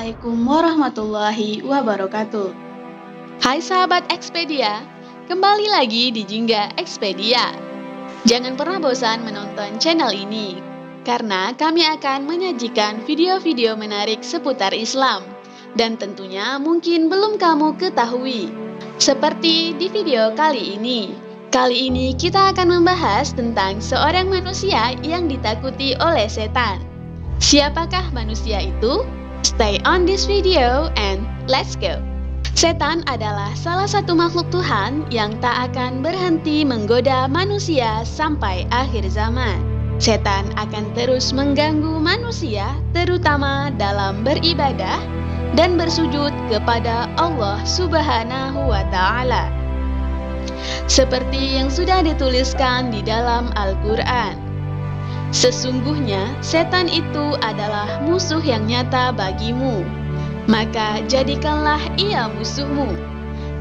Assalamualaikum warahmatullahi wabarakatuh. Hai sahabat Expedia, kembali lagi di Jingga Expedia. Jangan pernah bosan menonton channel ini, karena kami akan menyajikan video-video menarik seputar Islam, dan tentunya mungkin belum kamu ketahui. Seperti di video kali ini. Kali ini kita akan membahas tentang seorang manusia yang ditakuti oleh setan. Siapakah manusia itu? Stay on this video and let's go. Setan adalah salah satu makhluk Tuhan yang tak akan berhenti menggoda manusia sampai akhir zaman. Setan akan terus mengganggu manusia, terutama dalam beribadah dan bersujud kepada Allah Subhanahu wa Ta'ala. Seperti yang sudah dituliskan di dalam Al-Quran. Sesungguhnya setan itu adalah musuh yang nyata bagimu, maka jadikanlah ia musuhmu.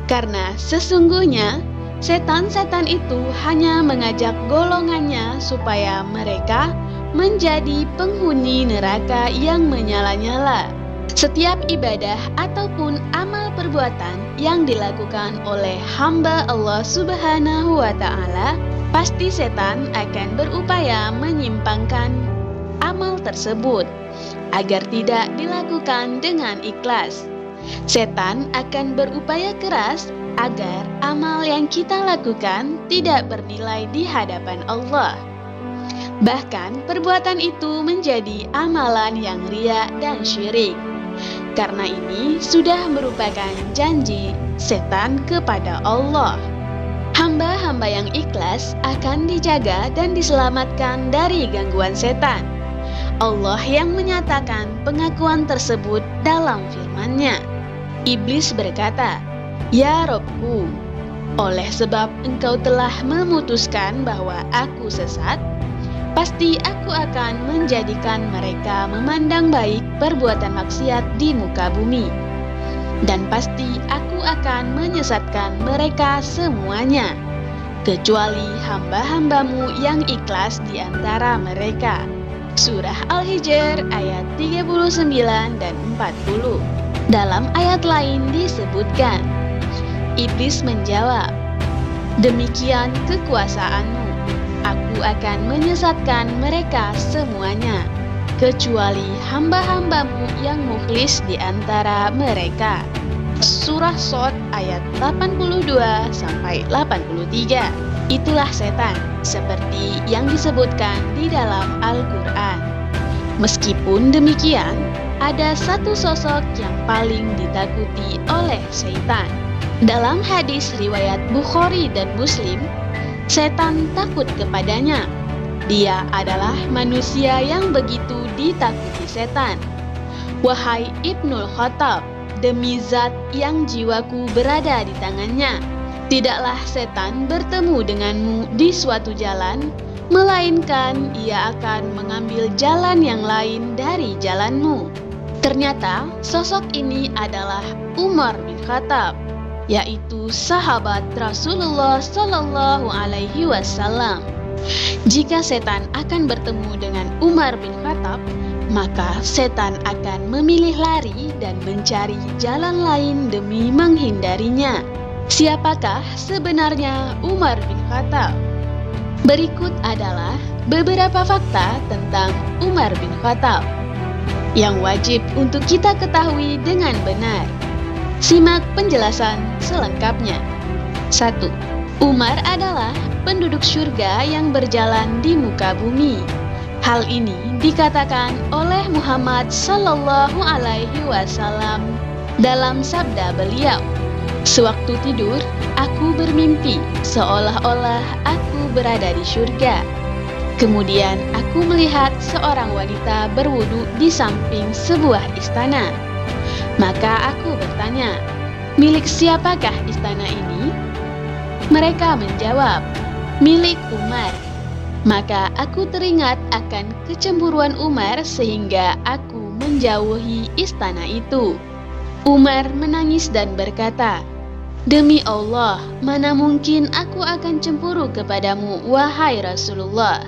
Karena sesungguhnya setan-setan itu hanya mengajak golongannya supaya mereka menjadi penghuni neraka yang menyala-nyala. Setiap ibadah ataupun amal perbuatan yang dilakukan oleh hamba Allah Subhanahu wa Ta'ala, pasti setan akan berupaya menyimpangkan amal tersebut agar tidak dilakukan dengan ikhlas. Setan akan berupaya keras agar amal yang kita lakukan tidak bernilai di hadapan Allah. Bahkan perbuatan itu menjadi amalan yang riya dan syirik. Karena ini sudah merupakan janji setan kepada Allah. Hamba-hamba yang ikhlas akan dijaga dan diselamatkan dari gangguan setan. Allah yang menyatakan pengakuan tersebut dalam firman-Nya. Iblis berkata, "Ya Robku, oleh sebab engkau telah memutuskan bahwa aku sesat, pasti aku akan menjadikan mereka memandang baik perbuatan maksiat di muka bumi. Dan pasti aku akan menyesatkan mereka semuanya, kecuali hamba-hambamu yang ikhlas di antara mereka." Surah Al-Hijr ayat 39 dan 40. Dalam ayat lain disebutkan, Iblis menjawab, "Demikian kekuasaanmu, aku akan menyesatkan mereka semuanya, kecuali hamba-hambamu yang mukhlis di antara mereka." Surah Shad ayat 82 sampai 83. Itulah setan, seperti yang disebutkan di dalam Al-Quran. Meskipun demikian, ada satu sosok yang paling ditakuti oleh setan. Dalam hadis riwayat Bukhari dan Muslim, setan takut kepadanya. Dia adalah manusia yang begitu ditakuti setan. "Wahai Ibnul Khattab, demi zat yang jiwaku berada di tangannya, tidaklah setan bertemu denganmu di suatu jalan, melainkan ia akan mengambil jalan yang lain dari jalanmu." Ternyata sosok ini adalah Umar bin Khattab, yaitu sahabat Rasulullah Shallallahu Alaihi Wasallam. Jika setan akan bertemu dengan Umar bin Khattab, maka setan akan memilih lari dan mencari jalan lain demi menghindarinya. Siapakah sebenarnya Umar bin Khattab? Berikut adalah beberapa fakta tentang Umar bin Khattab yang wajib untuk kita ketahui dengan benar. Simak penjelasan selengkapnya. 1. Umar adalah penduduk surga yang berjalan di muka bumi. Hal ini dikatakan oleh Muhammad Sallallahu Alaihi Wasallam dalam sabda beliau, "Sewaktu tidur, aku bermimpi seolah-olah aku berada di surga. Kemudian aku melihat seorang wanita berwudu di samping sebuah istana. Maka aku bertanya, 'Milik siapakah istana ini?' Mereka menjawab, 'Milik Umar.' Maka aku teringat akan kecemburuan Umar sehingga aku menjauhi istana itu." Umar menangis dan berkata, "Demi Allah, mana mungkin aku akan cemburu kepadamu, wahai Rasulullah."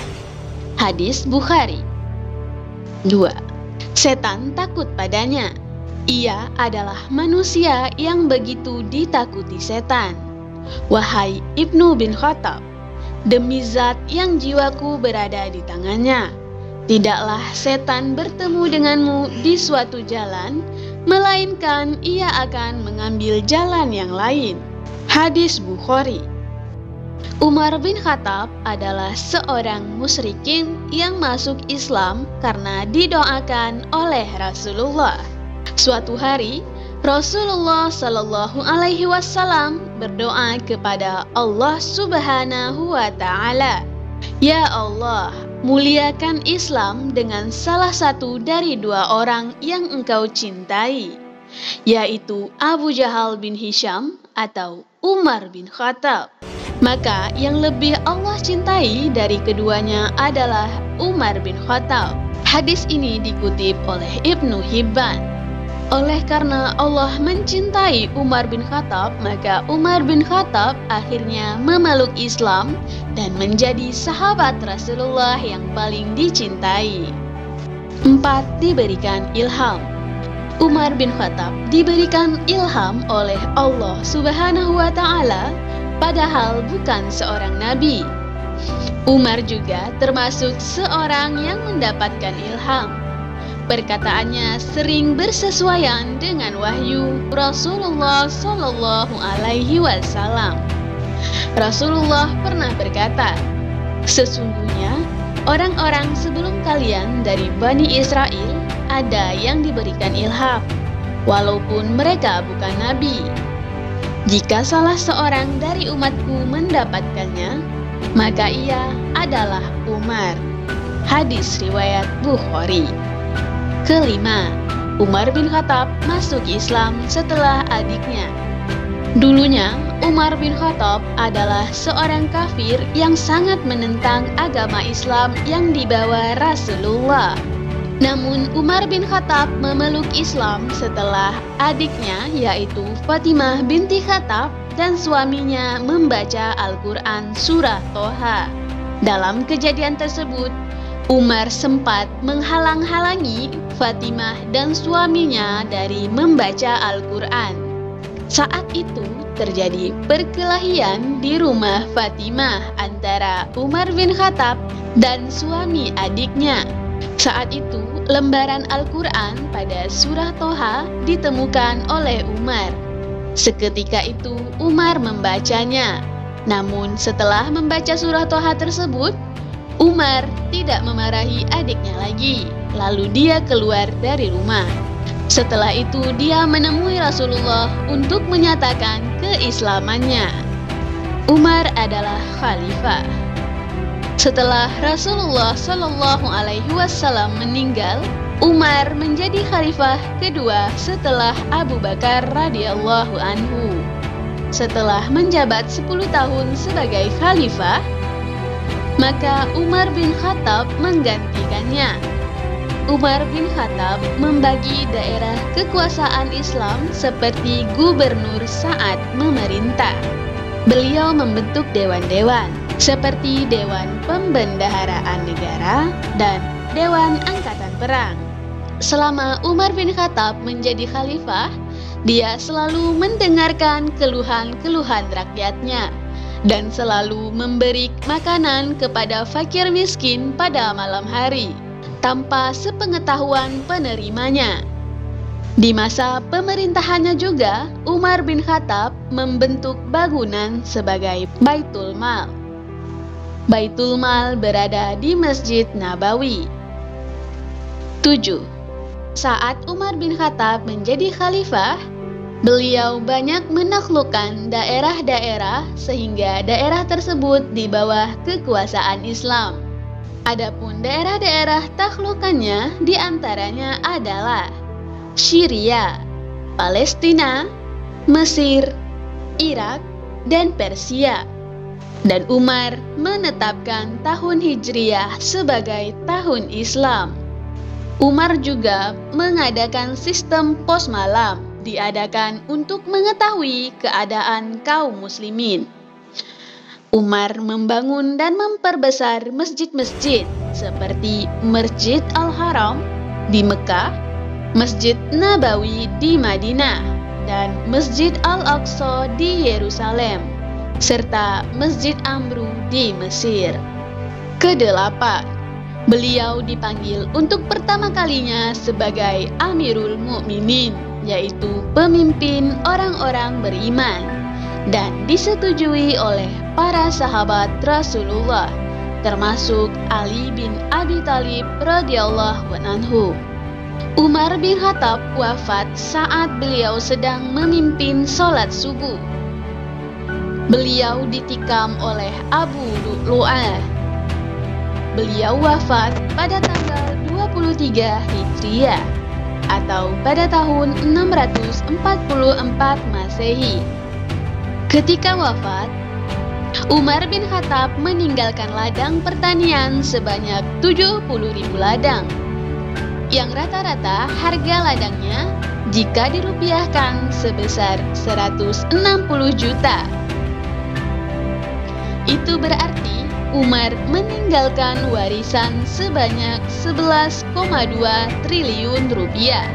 Hadis Bukhari. 2. Setan takut padanya. Ia adalah manusia yang begitu ditakuti setan. Wahai Ibnu bin Khattab, demi zat yang jiwaku berada di tangannya, tidaklah setan bertemu denganmu di suatu jalan, melainkan ia akan mengambil jalan yang lain. Hadis Bukhari. Umar bin Khattab adalah seorang musyrikin yang masuk Islam karena didoakan oleh Rasulullah. Suatu hari, Rasulullah Shallallahu Alaihi Wasallam berdoa kepada Allah Subhanahu Wa Taala, "Ya Allah, muliakan Islam dengan salah satu dari dua orang yang Engkau cintai, yaitu Abu Jahal bin Hisham atau Umar bin Khattab." Maka yang lebih Allah cintai dari keduanya adalah Umar bin Khattab. Hadis ini dikutip oleh Ibnu Hibban. Oleh karena Allah mencintai Umar bin Khattab, maka Umar bin Khattab akhirnya memeluk Islam dan menjadi sahabat Rasulullah yang paling dicintai. 4. Diberikan ilham. Umar bin Khattab diberikan ilham oleh Allah Subhanahu wa Ta'ala, padahal bukan seorang nabi. Umar juga termasuk seorang yang mendapatkan ilham. Perkataannya sering bersesuaian dengan wahyu Rasulullah Shallallahu Alaihi Wasallam. Rasulullah pernah berkata, "Sesungguhnya orang-orang sebelum kalian dari Bani Israel ada yang diberikan ilham, walaupun mereka bukan nabi. Jika salah seorang dari umatku mendapatkannya, maka ia adalah Umar." Hadis riwayat Bukhari. Kelima, Umar bin Khattab masuk Islam setelah adiknya. Dulunya, Umar bin Khattab adalah seorang kafir yang sangat menentang agama Islam yang dibawa Rasulullah. Namun Umar bin Khattab memeluk Islam setelah adiknya yaitu Fatimah binti Khattab dan suaminya membaca Al-Quran surah Toha. Dalam kejadian tersebut, Umar sempat menghalang-halangi Fatimah dan suaminya dari membaca Al-Quran. Saat itu terjadi perkelahian di rumah Fatimah antara Umar bin Khattab dan suami adiknya. Saat itu lembaran Al-Quran pada surah Toha ditemukan oleh Umar. Seketika itu Umar membacanya. Namun setelah membaca surah Toha tersebut, Umar tidak memarahi adiknya lagi. Lalu dia keluar dari rumah. Setelah itu dia menemui Rasulullah untuk menyatakan keislamannya. Umar adalah khalifah. Setelah Rasulullah Shallallahu Alaihi Wasallam meninggal, Umar menjadi khalifah kedua setelah Abu Bakar radhiyallahu anhu. Setelah menjabat 10 tahun sebagai khalifah, maka Umar bin Khattab menggantikannya. Umar bin Khattab membagi daerah kekuasaan Islam seperti gubernur saat memerintah. Beliau membentuk dewan-dewan seperti Dewan Pembendaharaan Negara dan Dewan Angkatan Perang. Selama Umar bin Khattab menjadi khalifah, dia selalu mendengarkan keluhan-keluhan rakyatnya dan selalu memberi makanan kepada fakir miskin pada malam hari, tanpa sepengetahuan penerimanya. Di masa pemerintahannya juga, Umar bin Khattab membentuk bangunan sebagai Baitul Mal. Baitul Mal berada di Masjid Nabawi. 7. Saat Umar bin Khattab menjadi khalifah, beliau banyak menaklukkan daerah-daerah sehingga daerah tersebut di bawah kekuasaan Islam. Adapun daerah-daerah taklukannya diantaranya adalah Syria, Palestina, Mesir, Irak, dan Persia. Dan Umar menetapkan tahun Hijriah sebagai tahun Islam. Umar juga mengadakan sistem pos malam, diadakan untuk mengetahui keadaan kaum muslimin. Umar membangun dan memperbesar masjid-masjid seperti Masjid Al-Haram di Mekah, Masjid Nabawi di Madinah, dan Masjid Al-Aqsa di Yerusalem, serta Masjid Amru di Mesir. Kedelapan, beliau dipanggil untuk pertama kalinya sebagai Amirul Mukminin, yaitu pemimpin orang-orang beriman, dan disetujui oleh para sahabat Rasulullah, termasuk Ali bin Abi Thalib radhiyallahu anhu. Umar bin Khattab wafat saat beliau sedang memimpin sholat subuh. Beliau ditikam oleh Abu Lu'lu'ah. Beliau wafat pada tanggal 23 Hijriah atau pada tahun 644 Masehi. Ketika wafat, Umar bin Khattab meninggalkan ladang pertanian sebanyak 70.000 ladang, yang rata-rata harga ladangnya jika dirupiahkan sebesar 160 juta. Itu berarti Umar meninggalkan warisan sebanyak 11,2 triliun rupiah.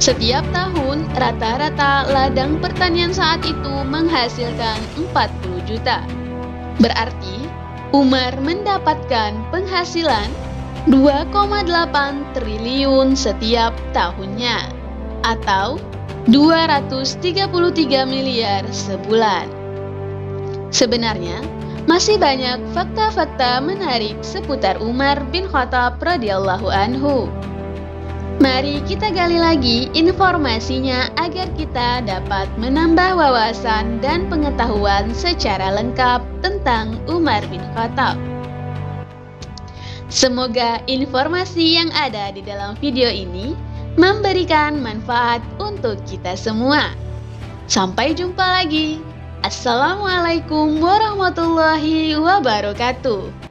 Setiap tahun, rata-rata ladang pertanian saat itu menghasilkan 40 juta. Berarti, Umar mendapatkan penghasilan 2,8 triliun setiap tahunnya, atau 233 miliar sebulan. Sebenarnya, masih banyak fakta-fakta menarik seputar Umar bin Khattab radhiyallahu anhu. Mari kita gali lagi informasinya agar kita dapat menambah wawasan dan pengetahuan secara lengkap tentang Umar bin Khattab. Semoga informasi yang ada di dalam video ini memberikan manfaat untuk kita semua. Sampai jumpa lagi. Assalamualaikum warahmatullahi wabarakatuh.